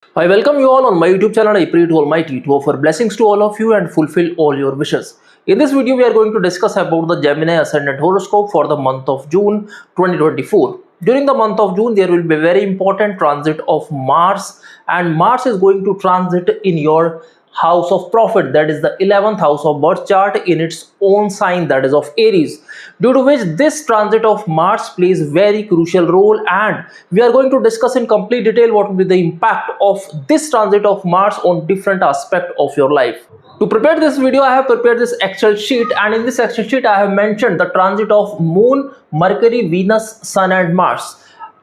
I welcome you all on my YouTube channel. I pray to Almighty to offer blessings to all of you and fulfill all your wishes. In this video, we are going to discuss about the Gemini Ascendant horoscope for the month of June 2024. During the month of June, there will be a very important transit of Mars, and Mars is going to transit in your house of profit, that is the 11th house of birth chart, in its own sign, that is of Aries, due to which this transit of Mars plays very crucial role, and we are going to discuss in complete detail what will be the impact of this transit of Mars on different aspect of your life. To prepare this video, I have prepared this Excel sheet, and in this Excel sheet I have mentioned the transit of Moon, Mercury, Venus, Sun and Mars.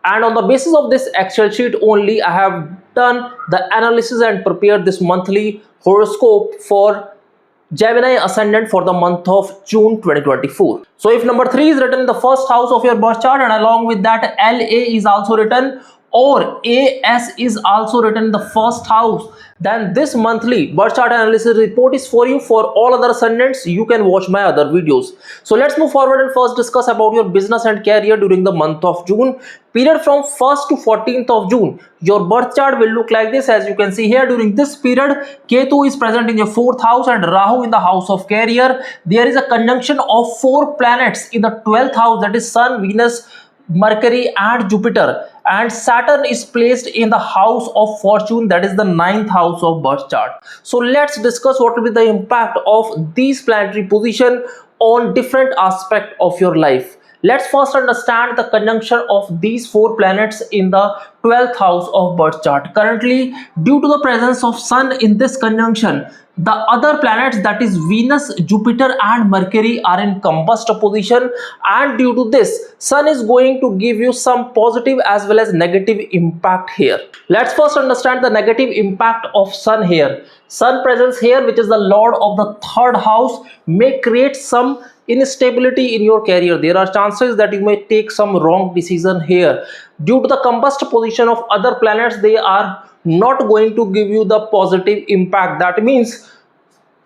And on the basis of this Excel sheet only, I have done the analysis and prepared this monthly horoscope for Gemini Ascendant for the month of June 2024. So if number 3 is written in the first house of your birth chart, and along with that LA is also written, or AS is also written in the first house, then this monthly birth chart analysis report is for you. For all other ascendants, you can watch my other videos. So let's move forward and first discuss about your business and career during the month of June. Period from 1st to 14th of June, your birth chart will look like this. As you can see here, during this period, Ketu is present in your 4th house and Rahu in the house of career. There is a conjunction of 4 planets in the 12th house, that is Sun, Venus, Mercury and Jupiter, and Saturn is placed in the house of fortune, that is the 9th house of birth chart. So let's discuss what will be the impact of these planetary position on different aspect of your life. Let's first understand the conjunction of these 4 planets in the 12th house of birth chart. Currently, due to the presence of Sun in this conjunction, the other planets, that is Venus, Jupiter and Mercury, are in combust position, and due to this, Sun is going to give you some positive as well as negative impact here. Let's first understand the negative impact of Sun here. Sun presence here, which is the lord of the 3rd house, may create some instability in your career. There are chances that you may take some wrong decision here. Due to the combust position of other planets, they are not going to give you the positive impact. That means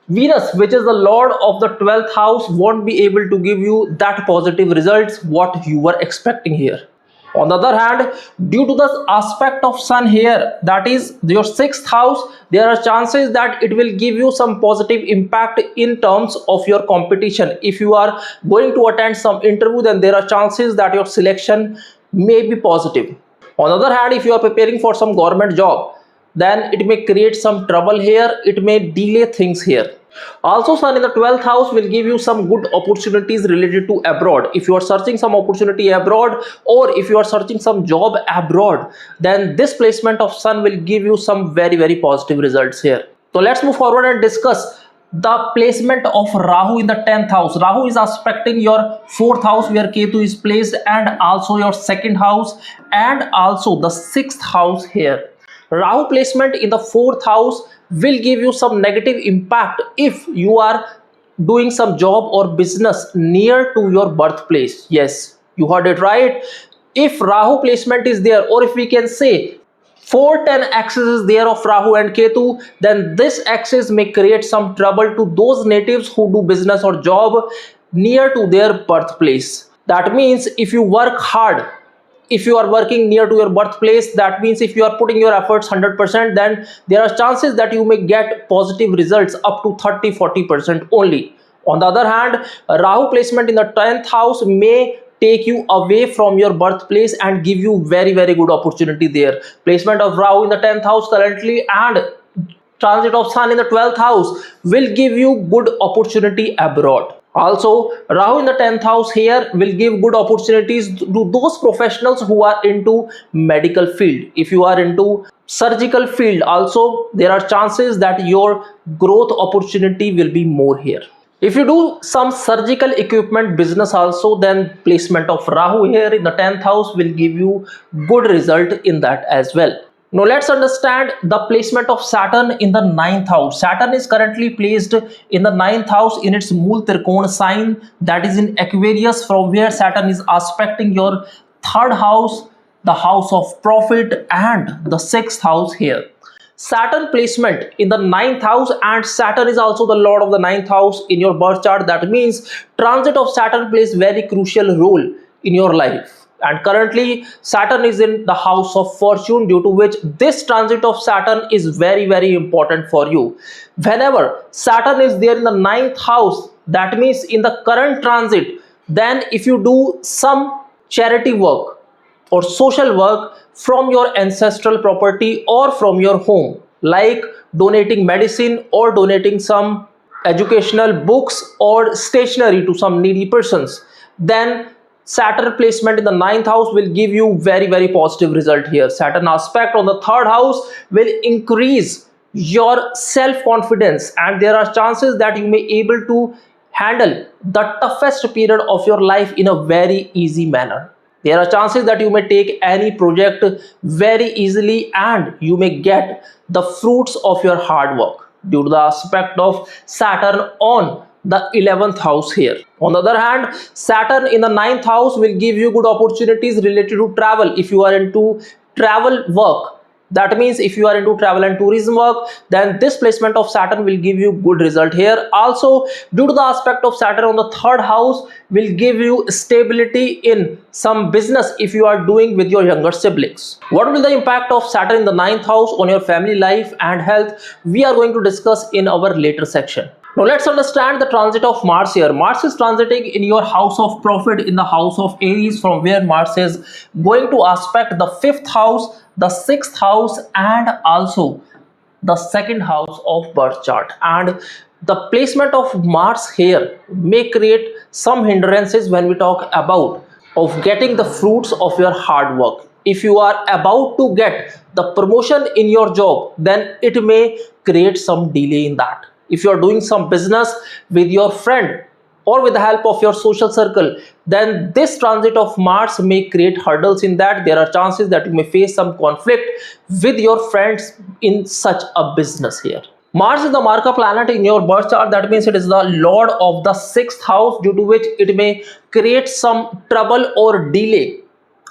Venus, which is the lord of the 12th house, won't be able to give you that positive results what you were expecting here. On the other hand, due to the aspect of Sun here, that is your 6th house, there are chances that it will give you some positive impact in terms of your competition. If you are going to attend some interview, then there are chances that your selection may be positive. On the other hand, if you are preparing for some government job, then it may create some trouble here. It may delay things here. Also, Sun in the 12th house will give you some good opportunities related to abroad. If you are searching some opportunity abroad, or if you are searching some job abroad, then this placement of Sun will give you some very positive results here. So let's move forward and discuss the placement of Rahu in the 10th house. Rahu is aspecting your 4th house where Ketu is placed, and also your 2nd house and also the 6th house here. Rahu placement in the 4th house will give you some negative impact if you are doing some job or business near to your birthplace. Yes, you heard it right. If Rahu placement is there, or if we can say 410 axis is there of Rahu and Ketu, then this axis may create some trouble to those natives who do business or job near to their birthplace. That means if you work hard, if you are working near to your birthplace, that means if you are putting your efforts 100%, then there are chances that you may get positive results up to 30-40% only. On the other hand, Rahu placement in the 10th house may take you away from your birthplace and give you very good opportunity there. Placement of Rahu in the 10th house currently and transit of Sun in the 12th house will give you good opportunity abroad. Also, Rahu in the 10th house here will give good opportunities to those professionals who are into medical field. If you are into surgical field, also there are chances that your growth opportunity will be more here. If you do some surgical equipment business also, then placement of Rahu here in the 10th house will give you good result in that as well. Now let's understand the placement of Saturn in the 9th house. Saturn is currently placed in the 9th house in its Mool Trikona sign, that is in Aquarius, from where Saturn is aspecting your 3rd house, the house of profit and the 6th house here. Saturn placement in the 9th house, and Saturn is also the lord of the 9th house in your birth chart. That means transit of Saturn plays very crucial role in your life. and currently Saturn is in the house of fortune, due to which this transit of Saturn is very important for you. Whenever Saturn is there in the ninth house, that means in the current transit, then if you do some charity work or social work from your ancestral property or from your home, like donating medicine or donating some educational books or stationery to some needy persons, then Saturn placement in the ninth house will give you very positive result here. Saturn aspect on the third house will increase your self confidence, and there are chances that you may able to handle the toughest period of your life in a very easy manner. There are chances that you may take any project very easily and you may get the fruits of your hard work due to the aspect of Saturn on the 11th house here. On the other hand, Saturn in the ninth house will give you good opportunities related to travel. If you are into travel work, that means if you are into travel and tourism work, then this placement of Saturn will give you good result here. Also, due to the aspect of Saturn on the third house will give you stability in some business if you are doing with your younger siblings. What will the impact of Saturn in the ninth house on your family life and health? We are going to discuss in our later section. Now let's understand the transit of Mars here. Mars is transiting in your house of profit, in the house of Aries, from where Mars is going to aspect the fifth house, the sixth house, and also the second house of birth chart. And the placement of Mars here may create some hindrances when we talk about of getting the fruits of your hard work. If you are about to get the promotion in your job, then it may create some delay in that. If you are doing some business with your friend or with the help of your social circle, then this transit of Mars may create hurdles in that. There are chances that you may face some conflict with your friends in such a business here. Mars is the marker planet in your birth chart. That means it is the lord of the sixth house, due to which it may create some trouble or delay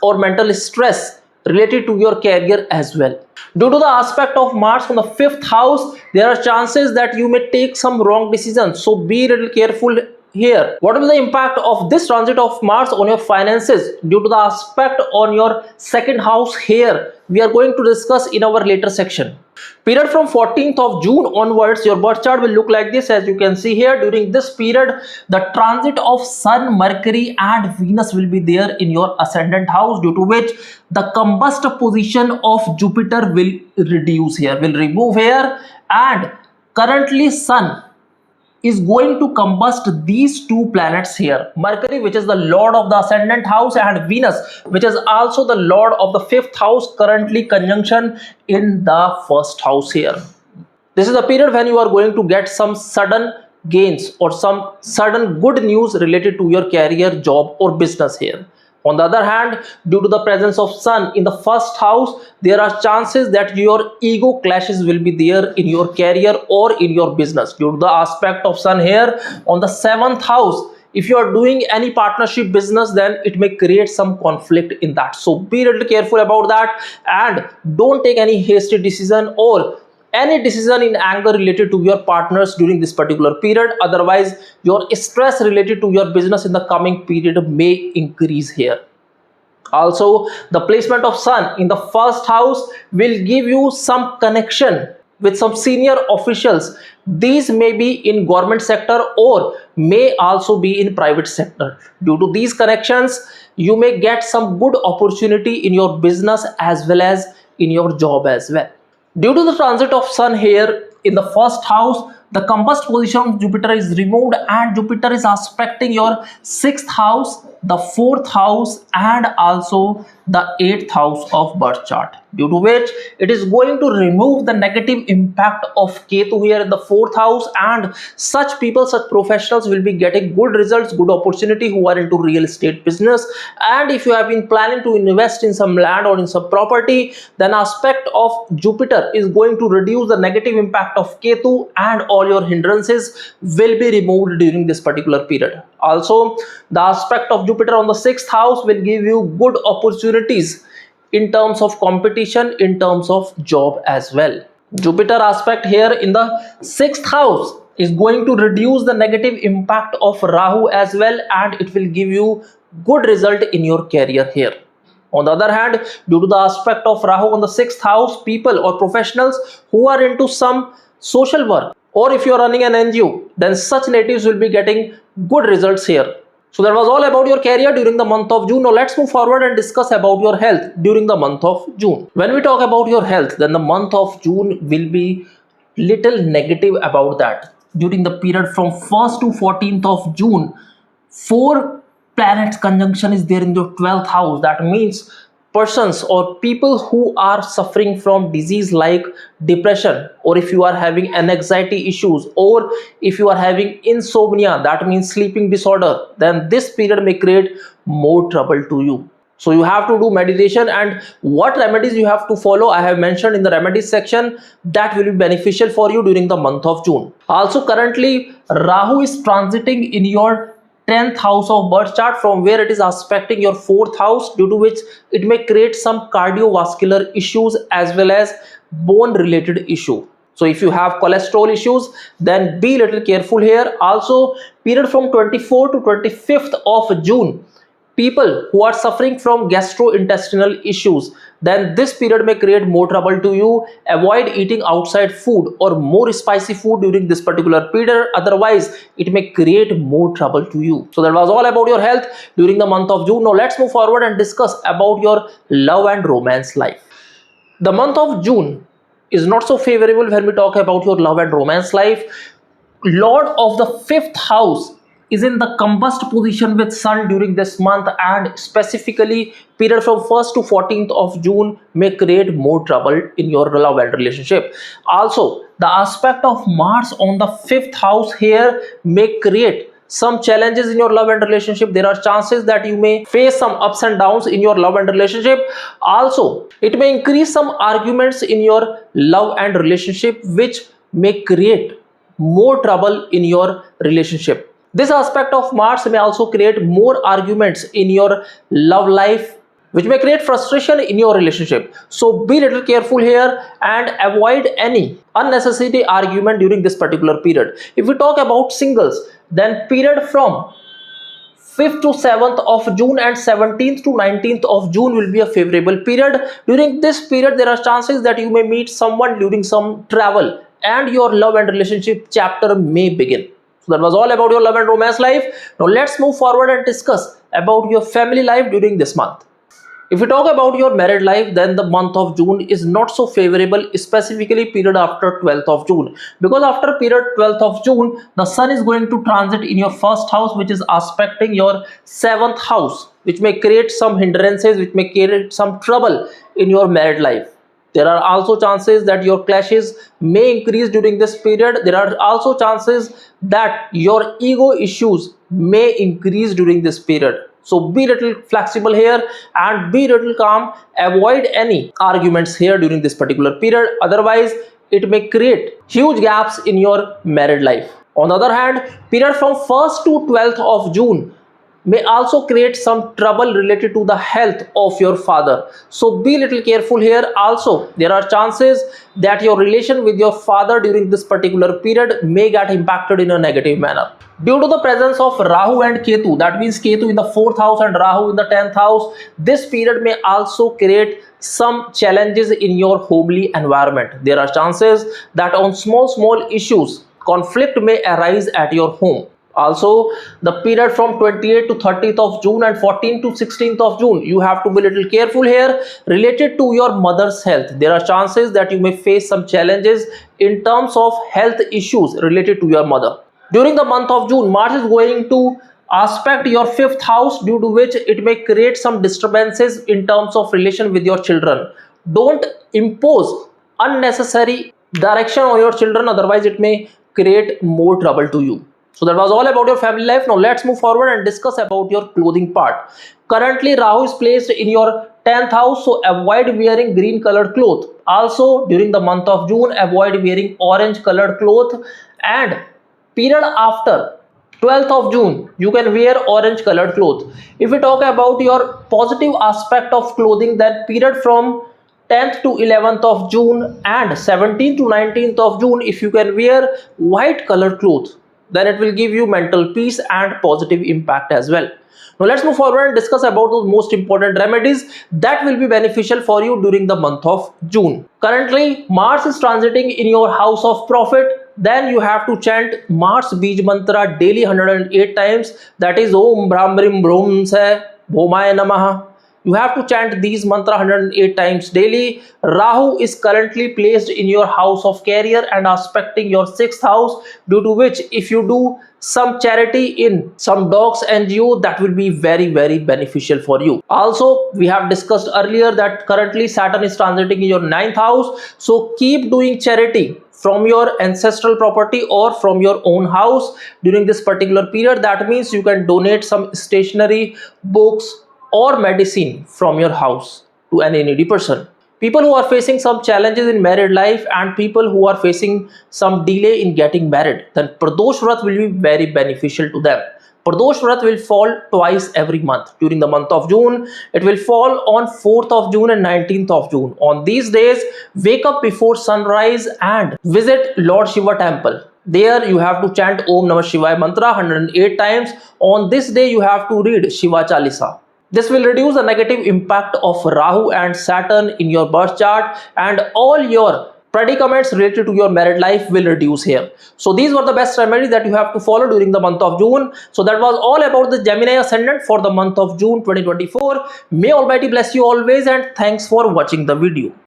or mental stress related to your career as well. Due to the aspect of Mars from the fifth house, there are chances that you may take some wrong decisions. So be a little careful here. What will the impact of this transit of Mars on your finances due to the aspect on your second house here? We are going to discuss in our later section. Period from 14th of June onwards, your birth chart will look like this. As you can see here, during this period, the transit of Sun, Mercury and Venus will be there in your ascendant house, due to which the combust position of Jupiter will reduce here, will remove here, and currently Sun is going to combust these two planets here. Mercury, which is the lord of the ascendant house, and Venus, which is also the lord of the fifth house, currently conjunction in the first house here. This is the period when you are going to get some sudden gains or some sudden good news related to your career, job or business here. On the other hand, due to the presence of Sun in the first house, there are chances that your ego clashes will be there in your career or in your business. Due to the aspect of Sun here on the seventh house, if you are doing any partnership business, then it may create some conflict in that. So be a little careful about that and don't take any hasty decision or any decision in anger related to your partners during this particular period. Otherwise, your stress related to your business in the coming period may increase here. Also, the placement of Sun in the first house will give you some connection with some senior officials. These may be in government sector or may also be in private sector. Due to these connections, you may get some good opportunity in your business as well as in your job as well. Due to the transit of Sun here in the first house, the combust position of Jupiter is removed and Jupiter is aspecting your sixth house, the fourth house and also the eighth house of birth chart, due to which it is going to remove the negative impact of Ketu here in the fourth house, and such people, such professionals will be getting good results, good opportunity who are into real estate business. And if you have been planning to invest in some land or in some property, then aspect of Jupiter is going to reduce the negative impact of Ketu and all your hindrances will be removed during this particular period. Also, the aspect of Jupiter on the sixth house will give you good opportunities in terms of competition, in terms of job as well. Jupiter aspect here in the sixth house is going to reduce the negative impact of Rahu as well, and it will give you good result in your career here. On the other hand, due to the aspect of Rahu on the 6th house, people or professionals who are into some social work, or if you are running an NGO, then such natives will be getting good results here. So that was all about your career during the month of June. Now let's move forward and discuss about your health during the month of June. When we talk about your health, then the month of June will be little negative about that. During the period from 1st to 14th of June, four planets conjunction is there in your 12th house. That means persons or people who are suffering from disease like depression, or if you are having anxiety issues, or if you are having insomnia, that means sleeping disorder, then this period may create more trouble to you. So you have to do meditation, and what remedies you have to follow I have mentioned in the remedies section, that will be beneficial for you during the month of June. Also, currently Rahu is transiting in your 10th house of birth chart, from where it is aspecting your 4th house, due to which it may create some cardiovascular issues as well as bone related issue. So if you have cholesterol issues, then be little careful here. Also, period from 24th to 25th of June, people who are suffering from gastrointestinal issues, then this period may create more trouble to you. Avoid eating outside food or more spicy food during this particular period, otherwise it may create more trouble to you. So that was all about your health during the month of June. Now let's move forward and discuss about your love and romance life. The month of June is not so favorable when we talk about your love and romance life. Lord of the 5th house is in the combust position with Sun during this month, and specifically period from 1st to 14th of June may create more trouble in your love and relationship. Also, the aspect of Mars on the 5th house here may create some challenges in your love and relationship. There are chances that you may face some ups and downs in your love and relationship. Also, it may increase some arguments in your love and relationship, which may create more trouble in your relationship. This aspect of Mars may also create more arguments in your love life, which may create frustration in your relationship. So be little careful here and avoid any unnecessary argument during this particular period. If we talk about singles, then period from 5th to 7th of June and 17th to 19th of June will be a favorable period. During this period, there are chances that you may meet someone during some travel, and your love and relationship chapter may begin. So that was all about your love and romance life. Now let's move forward and discuss about your family life during this month. If we talk about your married life, then the month of June is not so favorable, specifically period after 12th of June. Because after period 12th of June, the Sun is going to transit in your 1st house, which is aspecting your 7th house, which may create some hindrances, which may create some trouble in your married life. There are also chances that your clashes may increase during this period. There are also chances that your ego issues may increase during this period. So be little flexible here and be little calm. Avoid any arguments here during this particular period. Otherwise, it may create huge gaps in your married life. On the other hand, period from 1st to 12th of June may also create some trouble related to the health of your father. So be little careful here. Also, there are chances that your relation with your father during this particular period may get impacted in a negative manner. Due to the presence of Rahu and Ketu, that means Ketu in the 4th house and Rahu in the 10th house, this period may also create some challenges in your homely environment. There are chances that on small issues, conflict may arise at your home. Also, the period from 28th to 30th of June and 14th to 16th of June, you have to be little careful here related to your mother's health. There are chances that you may face some challenges in terms of health issues related to your mother. During the month of June, Mars is going to aspect your 5th house, due to which it may create some disturbances in terms of relation with your children. Don't impose unnecessary direction on your children, otherwise it may create more trouble to you. So that was all about your family life. Now let's move forward and discuss about your clothing part. Currently, Rahu is placed in your 10th house, so avoid wearing green colored cloth. Also, during the month of June, avoid wearing orange colored cloth, and period after 12th of June, you can wear orange colored cloth. If we talk about your positive aspect of clothing, then period from 10th to 11th of June and 17th to 19th of June, if you can wear white colored cloth, then it will give you mental peace and positive impact as well. Now let's move forward and discuss about those most important remedies that will be beneficial for you during the month of June. Currently, Mars is transiting in your house of profit. Then you have to chant Mars Bij Mantra daily 108 times. That is Om Brahm Brim Brom Se Bhomaya Namaha. You have to chant these mantra 108 times daily. Rahu is currently placed in your house of career and aspecting your 6th house, due to which if you do some charity in some dogs NGO, that will be very beneficial for you. Also, we have discussed earlier that currently Saturn is transiting in your 9th house, so keep doing charity from your ancestral property or from your own house during this particular period. That means you can donate some stationery, books or medicine from your house to any needy person. People who are facing some challenges in married life and people who are facing some delay in getting married, then Pradosh Vrat will be very beneficial to them. Pradosh Vrat will fall twice every month. During the month of June, it will fall on 4th of June and 19th of June. On these days, wake up before sunrise and visit Lord Shiva temple. There you have to chant Om Namah Shivaya mantra 108 times. On this day, you have to read Shiva Chalisa. This will reduce the negative impact of Rahu and Saturn in your birth chart, and all your predicaments related to your married life will reduce here. So these were the best remedies that you have to follow during the month of June. So that was all about the Gemini Ascendant for the month of June 2024. May Almighty bless you always, and thanks for watching the video.